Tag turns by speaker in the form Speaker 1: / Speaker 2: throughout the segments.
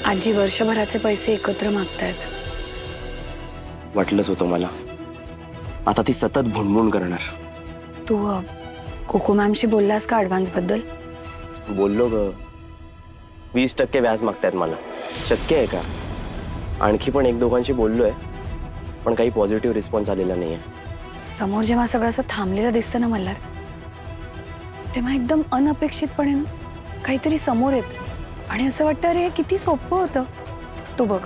Speaker 1: आजी वर्षभराचे पैसे एकत्र मागतायत।
Speaker 2: वाटलंच होतं मला, आता ती सतत भुणभुण करणार।
Speaker 1: तू कोको मॅमशी बोललास का ऍडव्हान्स बद्दल?
Speaker 2: बोललो ग, 20% व्याज मागतायत मला। शक्य आहे का? आणखी पण एक दोघांशी बोललोय, पण काही पॉझिटिव्ह रिस्पॉन्स आलेला नाहीये।
Speaker 1: समोर जेव्हा सगळं असं थांबलेलं दिसतं ना मल्हार, तेव्हा एकदम अनपेक्षितपणे काहीतरी समोर येतं आणि असं वाटतं अरे किती सोपं होतं। तू बघ,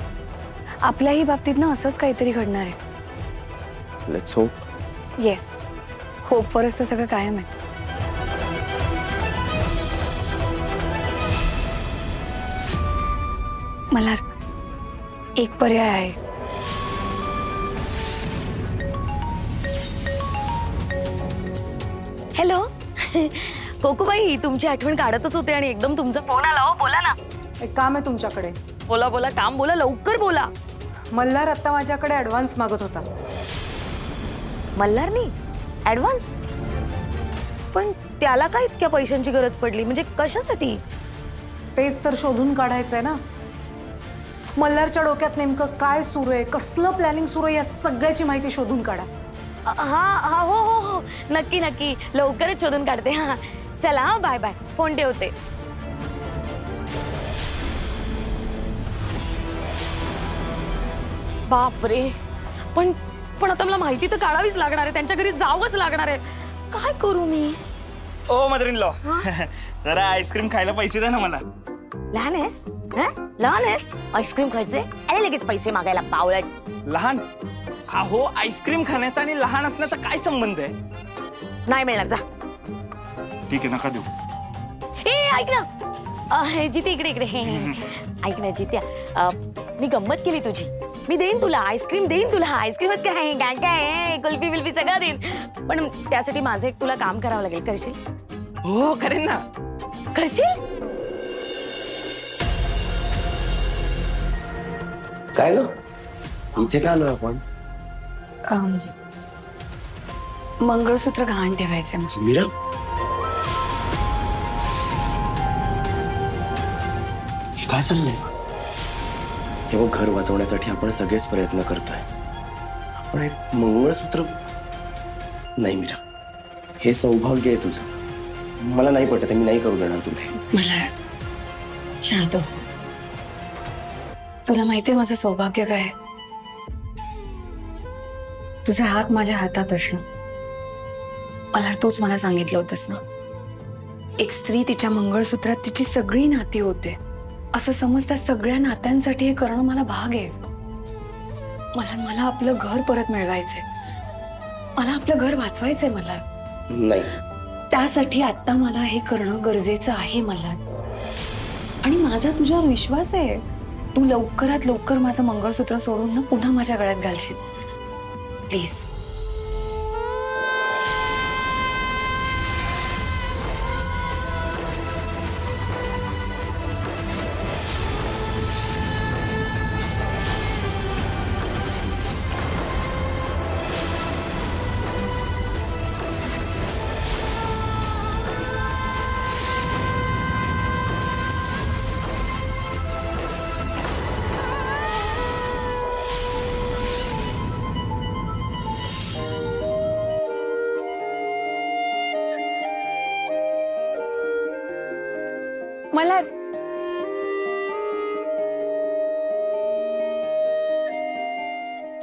Speaker 1: आपल्याही बाबतीत ना असंच काहीतरी घडणार आहे।
Speaker 2: Let's hope.
Speaker 1: येस, होपवरच तर सगळं कायम आहे। मल्हार, एक पर्याय आहे।
Speaker 3: हॅलो कोकोबाई, तुमची आठवण काढतच होते आणि एकदम तुमचा फोन आला। हो बोला ना।
Speaker 4: एक काम आहे तुमच्याकडे।
Speaker 3: बोला बोला, काम बोला, लवकर बोला।
Speaker 4: मल्हार आता माझ्याकडे ऍडव्हान्स मागत होता।
Speaker 3: मल्हारनी ऍडव्हान्स? पण त्याला काय इतक्या पैशांची गरज पडली? म्हणजे कशासाठी?
Speaker 4: तेच तर शोधून काढायचंय ना। मल्हारच्या डोक्यात नेमकं काय सुरू आहे, कसलं प्लॅनिंग सुरू आहे, या सगळ्याची माहिती शोधून काढा।
Speaker 3: हा हा, हो हो हो, नक्की नक्की, लवकरच शोधून काढते। हा चला, हा बाय बाय, फोन ठेवते। बापरे, पण पण आता मला माहिती तर काढावीच लागणार आहे, त्यांच्या घरी जावंच लागणार आहे। काय करू मी?
Speaker 5: ओ मदर इन लॉ, जरा आईस्क्रीम खायला पैसे द्या ना मला।
Speaker 3: लहान आहेस? लहान आहेस? आईस्क्रीम खायचे? अरे लगेच पैसे मागायला बावळट।
Speaker 5: लहान? अहो, आईस्क्रीम खाण्याचा आणि लहान असण्याचा काय संबंध आहे?
Speaker 3: नाही मिळणार, जा।
Speaker 5: ठीक आहे, नका देऊ।
Speaker 3: ए ऐक ना, जिथे इकडे इकडे ऐक ना जित्या, मी गंमत केली तुझी। मी देईन तुला आईस्क्रीम, देईन तुला आईस्क्रीमच। काय काय काय कुल्फी बिल्फी सगळं देईन, पण त्यासाठी माझं एक तुला काम करावं लागेल। करशील?
Speaker 5: हो करेन ना।
Speaker 3: करशील?
Speaker 2: काय ग, इथे काय आलो आपण?
Speaker 1: मंगळसूत्र गहाण ठेवायचे।
Speaker 2: मीरा, काय चाललंय? हे बघ, घर वाचवण्यासाठी आपण सगळेच प्रयत्न करतोय, पण एक मंगळसूत्र नाही मीरा, हे सौभाग्य आहे तुझं। मला नाही पटत, मी नाही करू देणार तुला।
Speaker 1: मल्हार, शांत हो। तुला माहितीये माझं सौभाग्य काय आहे? तुझे हात माझ्या हातात असणं। मल्हार, तूच मला सांगितलं होतंस ना, एक स्त्री तिच्या मंगळसूत्रात तिची सगळी नाती होते, असं समजता सगळ्या नात्यांसाठी हे करणं मला भाग आहे। मला आपलं घर परत मिळवायचंय, मला आपलं घर वाचवायचंय मल्हार।
Speaker 2: नाही,
Speaker 1: त्यासाठी आता मला हे करणं गरजेचं आहे मल्हार, आणि माझा तुझ्यावर विश्वास आहे। तू लवकरात लवकर माझं मंगळसूत्र सोडून ना पुन्हा माझ्या गळ्यात घालशील, प्लीज।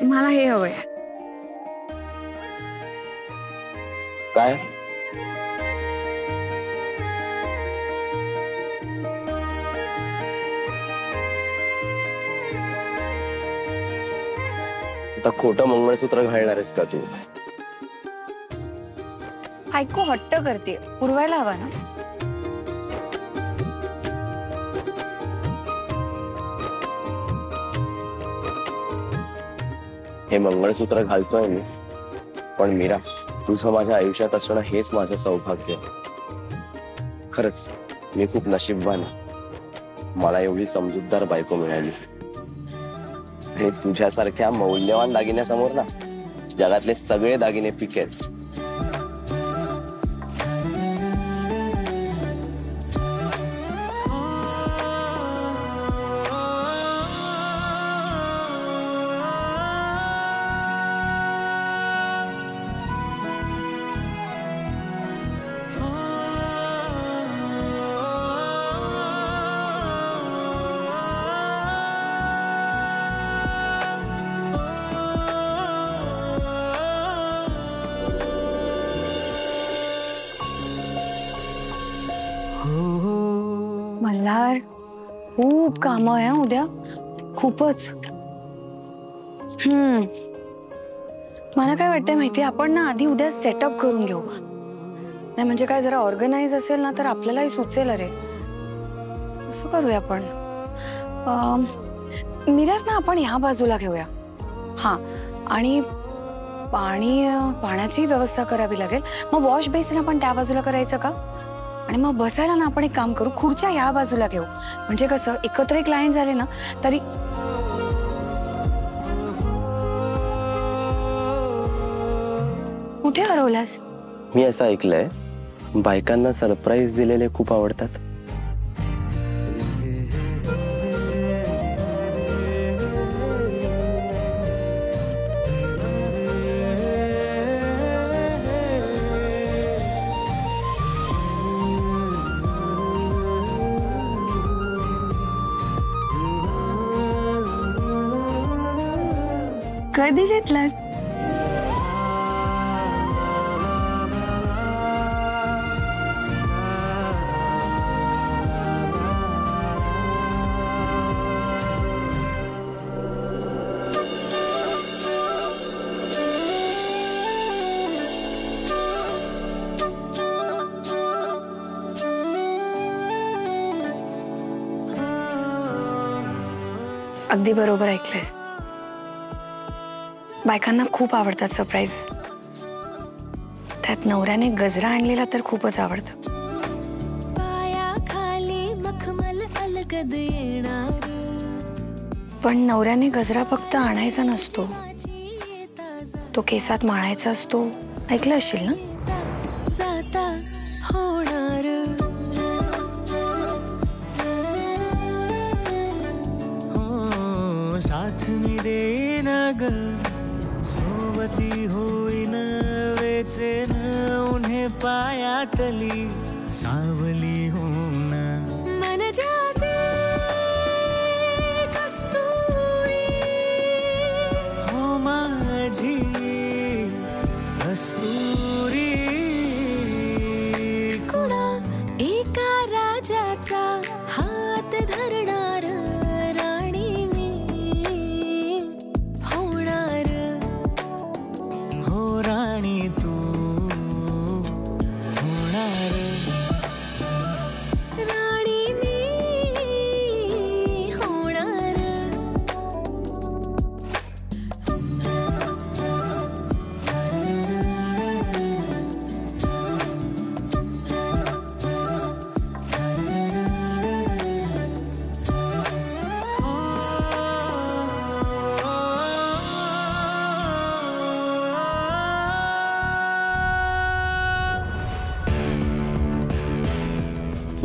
Speaker 1: मला हे हवंय।
Speaker 2: काय? आता खोटं मंगळसूत्र घालणार आहेस का तू?
Speaker 1: ऐकू हट्ट करते, पुरवायला हवा ना।
Speaker 2: हे मंगळसूत्र घालतोय मी, पण मीरा, तुझं माझ्या आयुष्यात असणं हेच माझं सौभाग्य आहे। खरंच मी खूप नशीबवान आहे, मला एवढी समजूतदार बायको मिळाली। आणि तुझ्यासारख्या मौल्यवान दागिन्यासमोर ना जगातले सगळे दागिने फिके आहेत।
Speaker 1: मल्हार खूप काम आहे हं उद्या, खूपच. मला काय वाटतंय माहितीये, आपण ना आधी उद्या सेटअप करून घेऊ. नाही म्हणजे काय, जरा ऑर्गनाइज असेल ना तर आपल्यालाही सुचेल. अरे असं करूया आपण. मिरर ना आपण ह्या बाजूला घेऊया. हा, आणि पाण्याची व्यवस्था करावी लागेल. मग वॉश बेसिन आपण त्या बाजूला करायचं का? आणि मग बसायला ना आपण एक काम करू, खुर्च्या ह्या बाजूला घेऊ. म्हणजे कसं एकत्र क्लायंट झाले ना तरी. कुठे हरवलास?
Speaker 2: मी असं ऐकलंय, बायकांना सरप्राईज दिलेले खूप आवडतात.
Speaker 1: कधी घेतलास? अगदी बरोबर ऐकलंयस. बायकांना खूप आवडतात सरप्राईज. त्यात नवऱ्याने गजरा आणलेला तर खूपच आवडतं. पण नवऱ्याने गजरा फक्त आणायचा नसतो, तो केसात माळायचा असतो. ऐकलं असेल ना?
Speaker 6: साथ मी देईन ग, सोबती होईन वेचेन उन्हे पायातली सावली होऊन. मन जाते कस्तुरी हो माझी कस्तुरी. कुणा एका राजाचा हात धरणार राणी मी होणार. हो राणी तू होणार. राणी मी होणार.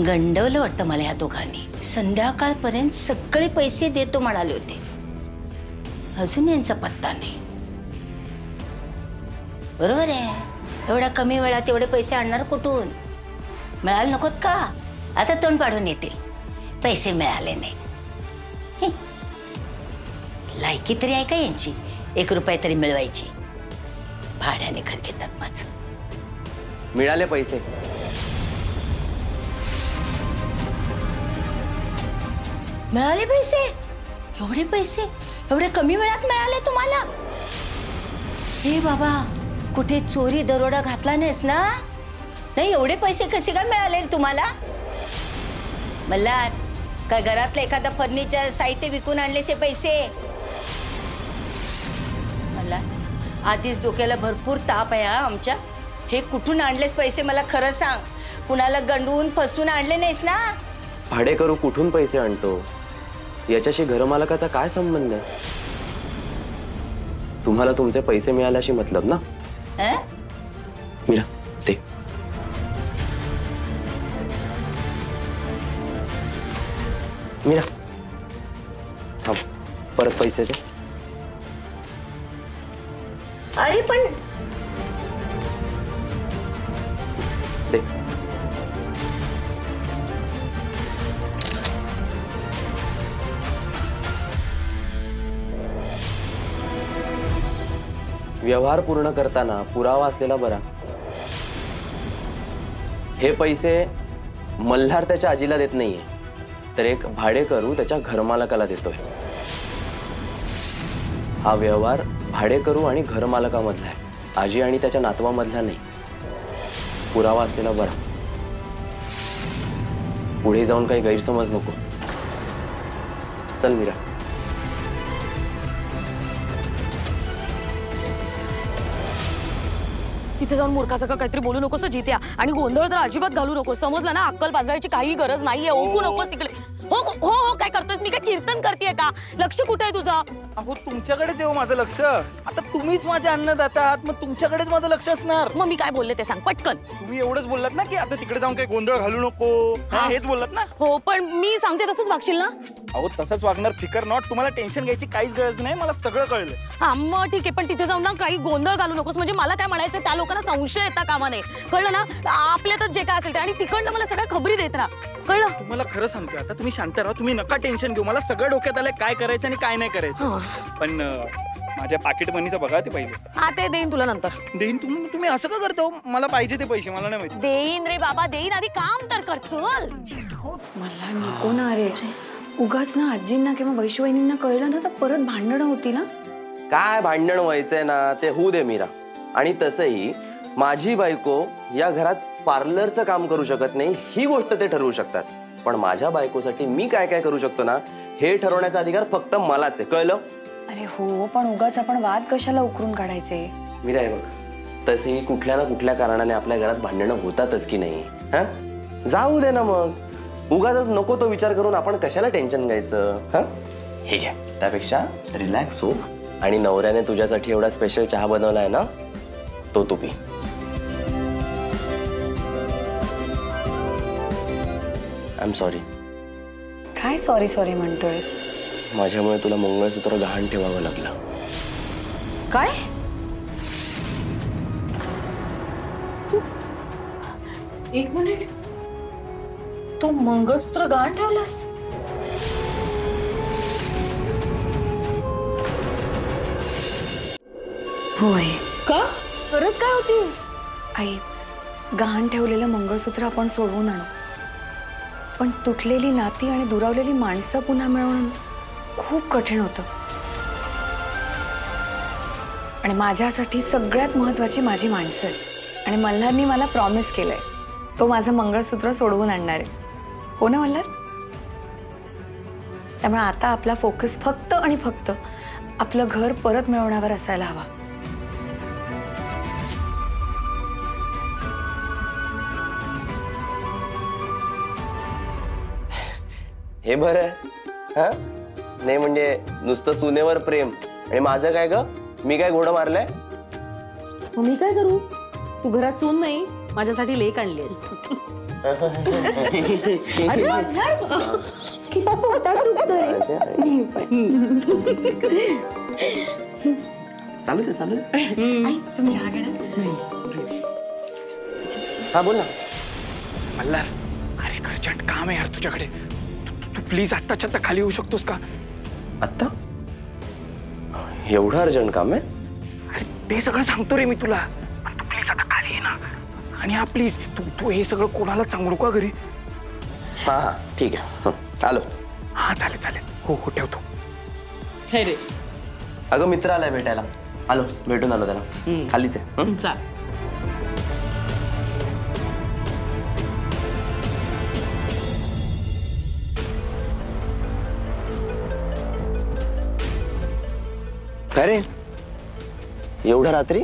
Speaker 3: गंडवलं वाटतं मला या दोघांनी. संध्याकाळपर्यंत सगळे पैसे देतो म्हणाले होते, अजून यांचा पत्ता नाही. बरोबर आहे, एवढ्या कमी वेळात एवढे पैसे आणणार कुठून? मिळाले नकोत का? आता तोंड पाडून येतील, पैसे मिळाले नाही. हे, लायकी तरी आहे का यांची? 1 रुपया तरी मिळवायची. भाड्याने घर घेतात माझं.
Speaker 2: मिळाले पैसे.
Speaker 3: मिळाले पैसे? एवढे पैसे एवढे कमी वेळात मिळाले तुम्हाला? हे बाबा, कुठे चोरी दरोडा घातला नाहीस ना? नाही, एवढे पैसे कसे काय मिळाले तुम्हाला? मल्हार, काय घरातलं एखादा फर्निचर साहित्य विकून आणलेचे पैसे? मल्हार, आधीच डोक्याला भरपूर ताप आहे हा आमच्या. हे कुठून आणलेस पैसे मला खरं सांग. कुणाला गंडवून फसवून आणले नाहीस ना?
Speaker 2: भाडेकरू कुठून पैसे आणतो याच्याशी घरमालकाचा काय संबंध आहे? तुम्हाला तुमचे पैसे मिळाल्याशी मतलब ना? मीरा, ते मीरा थांब, परत पैसे दे.
Speaker 3: अरे पण
Speaker 2: दे. व्यवहार पूर्ण करताना पुरावा असलेला बरा. हे पैसे मल्हार त्याच्या आजीला देत नाहीये, तर एक भाडेकरू त्याच्या घरमालकाला देतोय. हा व्यवहार भाडेकरू आणि घरमालकामधला आहे, आजी आणि त्याच्या नातवामधला नाही. पुरावा असलेला बरा. पुढे जाऊन काही गैरसमज नको. चल मीरा.
Speaker 3: तिथे जाऊन मूर्खासारखं काहीतरी बोलू नकोस जित्या, आणि गोंधळ तर अजिबात घालू नकोस, समजलं ना? अक्कल बाजवायची काही गरज नाहीये. ओळखू नकोस तिकडे. हो हो हो, काय करतोस? मी काय कीर्तन करतेय का? लक्ष कुठे आहे तुझं?
Speaker 5: अहो तुमच्याकडेच येऊ माझं लक्ष. आता तुम्हीच माझे अन्नदाता आहात, मग तुमच्याकडेच माझं लक्ष असणार.
Speaker 3: मग मी काय बोलले ते सांग पटकन.
Speaker 5: तुम्ही एवढंच बोललात ना की आता तिकडे जाऊन काही गोंधळ घालू नको, हेच बोललात ना?
Speaker 3: हो, पण मी सांगते तसंच वागशील ना?
Speaker 5: अहो तसंच वागणार. फिकर नॉट. तुम्हाला टेन्शन घ्यायची काहीच गरज नाही, मला सगळं कळलं.
Speaker 3: हा मग ठीक आहे, पण तिथे जाऊन ना काही गोंधळ घालू नकोस. म्हणजे मला काय म्हणायचं, त्या लोकांना संशय येता कामा नये, कळलं ना? आपल्यातच जे काय असेल ते, आणि तिकडनं मला सगळ्या खबरी देत राहा, कळलं?
Speaker 5: तुम्हाला खरं सांगतोय, आता तुम्ही शांत राहा. तुम्ही नका टेन्शन घेऊ. मला सगळं डोक्यात आलंय काय करायचं आणि काय नाही करायचं. पण माझ्या पाकिट मनीचं बघा ते पहिले.
Speaker 3: हा, ते देईन तुला नंतर.
Speaker 5: देईन. तुम्ही असं का करतो? मला पाहिजे ते पैसे, मला नाही माहिती.
Speaker 3: देईन रे बाबा, देईन. आधी काम तर कर. चल.
Speaker 1: मला नको ना रे. उगाच ना आजींना किंवा वैशुवहिनींना कळलं ना तर परत भांडणं होती ना.
Speaker 2: काय भांडण व्हायचंय ना ते होऊ दे मीरा. आणि तसंही माझी बायको या घरात पार्लरचं काम करू शकत नाही, ही गोष्ट ते ठरवू शकतात. पण माझ्या बायकोसाठी मी काय काय करू शकतो ना, हे ठरवण्याचा अधिकार फक्त मलाच आहे, कळलं?
Speaker 1: अरे हो, पण उगाच आपण वाद कशाला उकरून काढायचे?
Speaker 2: मीरा हे बघ, तसेही कुठल्या ना कुठल्या कारणाने आपल्या घरात भांडणं होतातच की नाही. हा, जाऊ दे ना मग. उगाच नको तो विचार करून आपण कशाला टेन्शन घ्यायचं? हा, हे घ्या. त्यापेक्षा रिलॅक्स हो. आणि नवऱ्याने तुझ्यासाठी एवढा स्पेशल चहा बनवलाय ना, तो तू पी. I am sorry.
Speaker 1: काय सॉरी सॉरी म्हणतोयस?
Speaker 2: माझ्यामुळे तुला मंगळसूत्र गहाण ठेवावं लागलं.
Speaker 1: काय?
Speaker 4: एक मिनिट, तू मंगळसूत्र गहाण ठेवलास?
Speaker 1: होय.
Speaker 4: का? गरज काय होती?
Speaker 1: आई, गहाण ठेवलेलं मंगळसूत्र आपण सोडवून आणू, पण तुटलेली नाती आणि दुरावलेली माणसं पुन्हा मिळवणं खूप कठीण होतं. आणि माझ्यासाठी सगळ्यात महत्वाची माझी माणसं आहेत. आणि मल्हारनी मला प्रॉमिस केलंय, तो माझं मंगळसूत्र सोडवून आणणार आहे. हो ना मल्हार? त्यामुळे आता आपला फोकस फक्त आणि फक्त आपलं घर परत मिळवण्यावर असायला हवा.
Speaker 2: हे बरं आहे. हा, नाही म्हणजे नुसतं सुनेवर प्रेम. आणि माझं काय ग? मी काय घोडं मारलंय?
Speaker 7: मी काय करू? तू घरात सून नाही, माझ्यासाठी लेक आणलीस.
Speaker 1: अरे मल्हार, किती पोटात दुखतंय. मी पण.
Speaker 2: चालू दे, चालू दे.
Speaker 1: आई, तुम्ही चहा घेणार?
Speaker 2: हा बोल ना.
Speaker 5: मल्हार, अरे अर्जंट काम आहे यार तुझ्याकडे. तू प्लीज आत्ताच्या आत्ता खाली येऊ शकतोस का?
Speaker 2: आत्ता? एवढं अर्जंट काम आहे?
Speaker 5: अरे ते सगळं सांगतो रे मी तुला, पण तू प्लीज आता खाली ये ना. आणि हा प्लीज तू हे सगळं कोणाला सांगू नको घरी.
Speaker 2: हा हा ठीक आहे. आलो.
Speaker 5: हा चालेल चालेल. हो हो ठेवतो.
Speaker 7: हे रे,
Speaker 2: अगं मित्र आलाय भेटायला. आलो, भेटून आलो त्याला. खालीच आहे.
Speaker 7: चाल.
Speaker 2: काय रे, एवढ्या रात्री?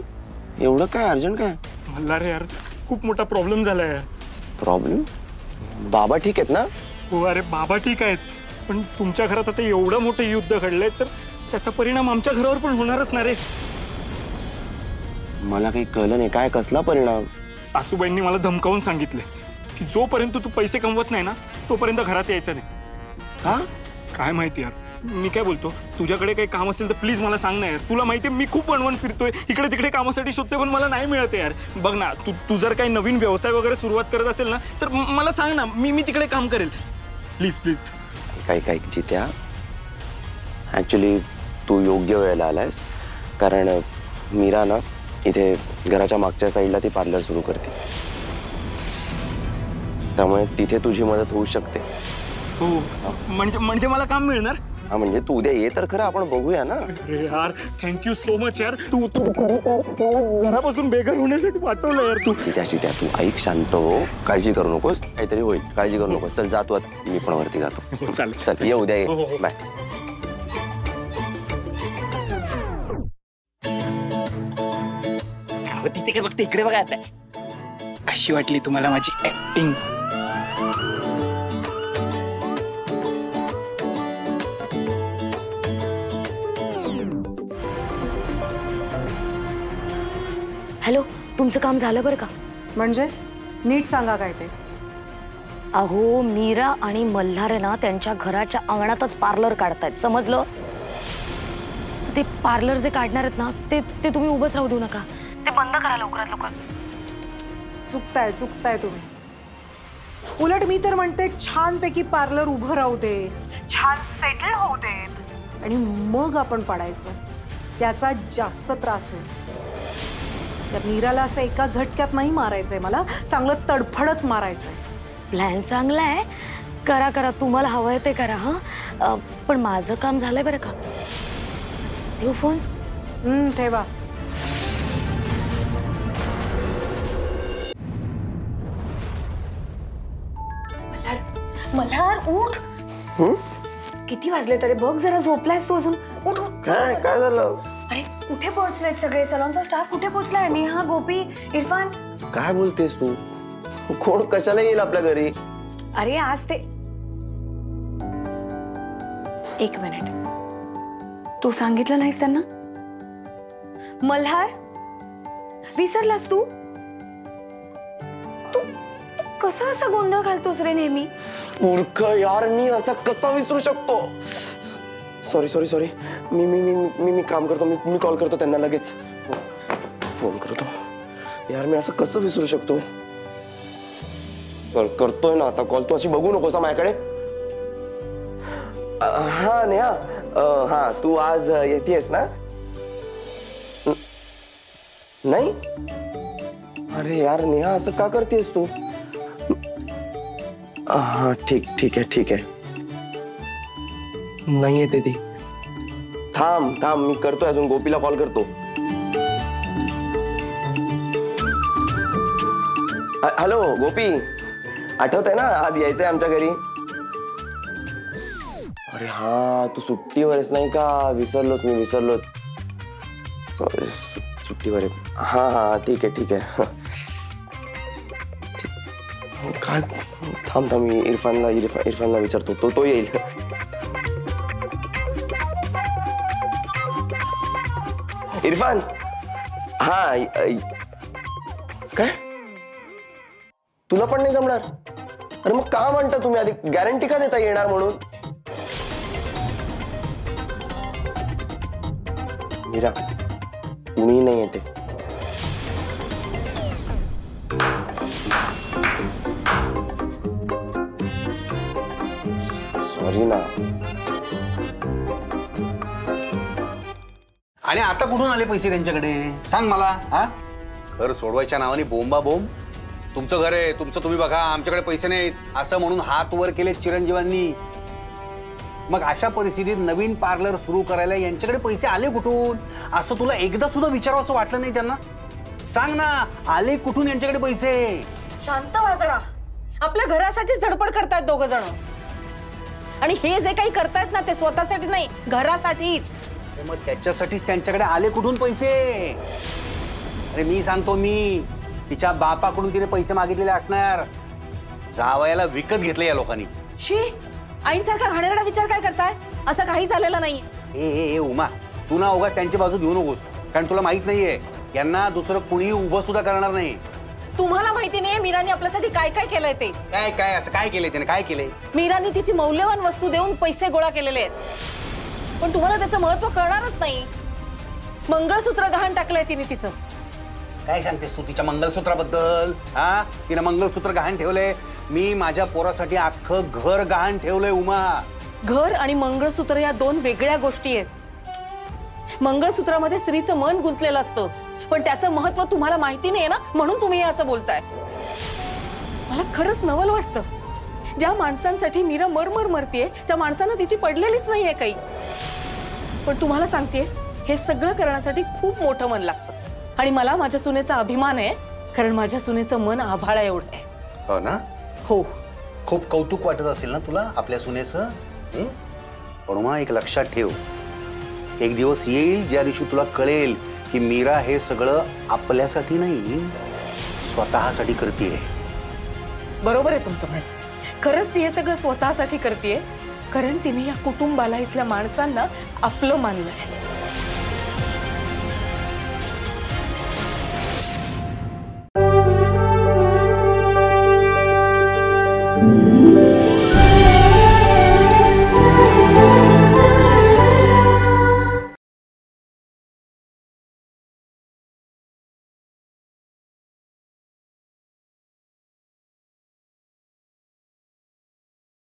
Speaker 2: एवढं काय अर्जंट काय?
Speaker 5: मल्हार यार, खूप मोठा प्रॉब्लेम झालाय.
Speaker 2: प्रॉब्लेम? बाबा ठीक आहेत ना?
Speaker 5: हो अरे बाबा ठीक आहेत, पण तुमच्या घरात आता एवढं मोठं युद्ध घडलंय तर त्याचा परिणाम आमच्या घरावर पण होणारच ना रे.
Speaker 2: मला काही कळलं नाही. काय, कसला परिणाम?
Speaker 5: सासूबाईंनी मला धमकावून सांगितले की जोपर्यंत तू पैसे कमवत नाही ना तोपर्यंत घरात यायचं नाही.
Speaker 2: हा?
Speaker 5: काय माहिती यार. मी काय बोलतो, तुझ्याकडे काही काम असेल तर प्लीज मला सांग ना यार. तुला माहितीये मी खूप वणवण फिरतोय, इकडे तिकडे कामासाठी शोधतोय, पण मला नाही मिळत यार. बघ ना, तू जर काही नवीन व्यवसाय वगैरे सुरुवात करत असेल ना तर मला सांग ना, मी तिकडे काम करेल. Please please.
Speaker 2: काही काही जित्या, ॲक्च्युली तू योग्य वेळेला आलायस. कारण मीरा ना इथे घराच्या मागच्या साईडला ती पार्लर सुरू करते. त्यामुळे तिथे तुझी मदत होऊ शकते.
Speaker 5: हो म्हणजे म्हणजे मला काम मिळणार.
Speaker 2: हा म्हणजे तू उद्या ये तर खरं, आपण बघूया ना.
Speaker 5: अरे यार थँक्यू सो मच यार, तू तू खरं मला घरापासून बेघर होण्यासाठी वाचवलं यार तू.
Speaker 2: चित्या तू ऐक, शांत हो, काळजी करू नकोस, काहीतरी होईल, काळजी करू नकोस. चल जातो आता, मी पण वरती जातो.
Speaker 5: चालेल.
Speaker 2: चल ये उद्या
Speaker 5: हो, हो,
Speaker 2: ये.
Speaker 5: हो.
Speaker 2: बाय.
Speaker 5: तिथे काय बघते, इकडे बघा आता. कशी वाटली तुम्हाला माझी ऍक्टिंग?
Speaker 3: हॅलो, तुमचं काम झालं बरं का?
Speaker 4: म्हणजे नीट सांगा काय ते.
Speaker 3: अहो मीरा आणि मल्हार आहे ना त्यांच्या घराच्या अंगणातच पार्लर काढतायत, समजलं? ते पार्लर जे काढणार आहेत ना ते तुम्ही उभंच राहू देऊ नका, ते बंद करा लवकरात लवकर.
Speaker 4: चुकताय तुम्ही. उलट मी तर म्हणते छानपैकी पार्लर उभं राहू दे, छान सेटल होऊ दे, आणि मग आपण पाडायचं. त्याचा जास्त त्रास होईल. त्या मीराला असं एका झटक्यात नाही मारायचंय, मला चांगलं तडफडत मारायचंय.
Speaker 3: प्लॅन चांगला आहे, करा करा, तुम्हाला हवंय ते करा. हा पण माझं काम झालंय बरं का. ठेवू फोन?
Speaker 4: ठेवा.
Speaker 1: मल्हार उठ. किती वाजले तरी बघ, जरा झोपलायस तू अजून. उठ उठ.
Speaker 2: काय झालं?
Speaker 1: अरे कुठे पोहोचलेत सगळे? सलॉनचा स्टाफ कुठे पोहोचलाय? नेहा, गोपी, इरफान.
Speaker 2: काय बोलतेस तू? कोण कशाला येईल आपल्या घरी?
Speaker 1: अरे आज ते, एक मिनिट, तू सांगितलं नाहीस त्यांना? मल्हार, विसरलास तू? तू कसा असा गोंधळ घालतोस रे नेहमी?
Speaker 2: मूर्ख यार, मी असा कसा विसरू शकतो? Sorry sorry sorry. मी मी मी मी काम करतो, मी कॉल करतो त्यांना लगेच. फोन करतो. यार मी असं कसं विसरू शकतो? करतोय ना आता कॉल. तू अशी बघू नकोस माझ्याकडे. हा नेहा, हा तू आज येतेस ना? नाही? अरे यार नेहा, असं का करतेस तू? हा ठीक आहे. नाही येते ती. थांब मी करतोय, अजून गोपीला कॉल करतो. हॅलो गोपी, आठवत आहे ना आज यायचंय आमच्या घरी? अरे हा, तू सुट्टीवर आहेस नाही का? विसरलोच. सॉरी, सुट्टीवर आहे. हा ठीक आहे. काय, थांब मी इरफानला विचारतो, तो येईल. इरफान, हा काय तुला पण नाही जमणार? अरे मग का म्हणता तुम्ही? आधी गॅरंटी का देता येणार म्हणून? मीरा, कुणी नाही येते. सॉरी ना.
Speaker 8: आणि आता कुठून आले पैसे त्यांच्याकडे? सांग मला. हा, घर सोडवायच्या नावाने बोंबा बोंब. तुमचं घर आहे, तुमचं तुम्ही बघा, आमच्याकडे पैसे नाहीत असं म्हणून हात वर केले चिरंजीवांनी. मग अशा परिस्थितीत नवीन पार्लर सुरू करायला यांच्याकडे पैसे आले कुठून असं तुला एकदा सुद्धा विचारावं असं वाटलं नाही त्यांना? सांग ना, आले कुठून यांच्याकडे पैसे?
Speaker 7: शांत व्हा जरा. आपल्या घरासाठीच धडपड करतायत दोघ जण, आणि हे जे काही करतायत ना ते स्वतःसाठी नाही, घरासाठीच.
Speaker 8: मग त्याच्यासाठीच त्यांच्याकडे आले कुठून पैसे? अरे मी सांगतो, मी तिच्या बापाकडून तिने पैसे मागितलेले असणार. जावयाला विकत घेतले या लोकांनी.
Speaker 7: शी, आईंसारखा घाणेरडा विचार काय करताय? असं काही झालेलं नाही.
Speaker 8: ए उमा, तू ना उगाच त्यांची बाजू घेऊ नकोस, कारण तुला माहित नाहीये यांना दुसरं कुणी उभं सुद्धा करणार नाही.
Speaker 7: तुम्हाला माहिती नाहीये मीराने आपल्यासाठी काय काय केलंय ते?
Speaker 8: काय असं काय केलंय त्याने? काय केलंय?
Speaker 7: मीराने तिची मौल्यवान वस्तू देऊन पैसे गोळा केलेले आहेत, पण तुम्हाला त्याचं महत्व कळणारच नाही. मंगळसूत्र गहाण टाकलंय तिने तिचं.
Speaker 8: काय सांगतेस तू तिच्या मंगळसूत्राबद्दल? हा, तिने मंगळसूत्र गहाण ठेवलंय. मी माझ्या पोरासाठी अख्खं घर गहाण ठेवलंय उमा.
Speaker 7: घर आणि मंगळसूत्र या दोन वेगळ्या गोष्टी आहेत. मंगळसूत्रामध्ये स्त्रीचं मन गुंतलेलं असतं, पण त्याचं महत्व तुम्हाला माहिती नाहीये ना, म्हणून तुम्ही असं बोलताय. मला खरंच नवल वाटतं. ज्या माणसांसाठी मीरा मरमर मरतीये त्या माणसांना तिची पडलेलीच नाहीये काही. पण तुम्हाला सांगते, हे सगळं करण्यासाठी खूप मोठं मन लागतं. आणि मला माझ्या सुनेचा अभिमान आहे, कारण माझ्या सुनेचं मन आभाळा एवढं आहे.
Speaker 8: हो ना?
Speaker 7: हो.
Speaker 8: खूप कौतुक वाटत असेल ना तुला आपल्या सुनेचं? पण मग एक लक्षात ठेव, एक दिवस येईल ज्या दिवशी तुला कळेल की मीरा हे सगळं आपल्यासाठी नाही, स्वतःसाठी करतेय.
Speaker 7: बरोबर आहे तुमचं म्हणणं. खरंच ती हे सगळं स्वतःसाठी करतेय, कारण तिने या कुटुंबाला, इथल्या माणसांना आपलं मानलंय.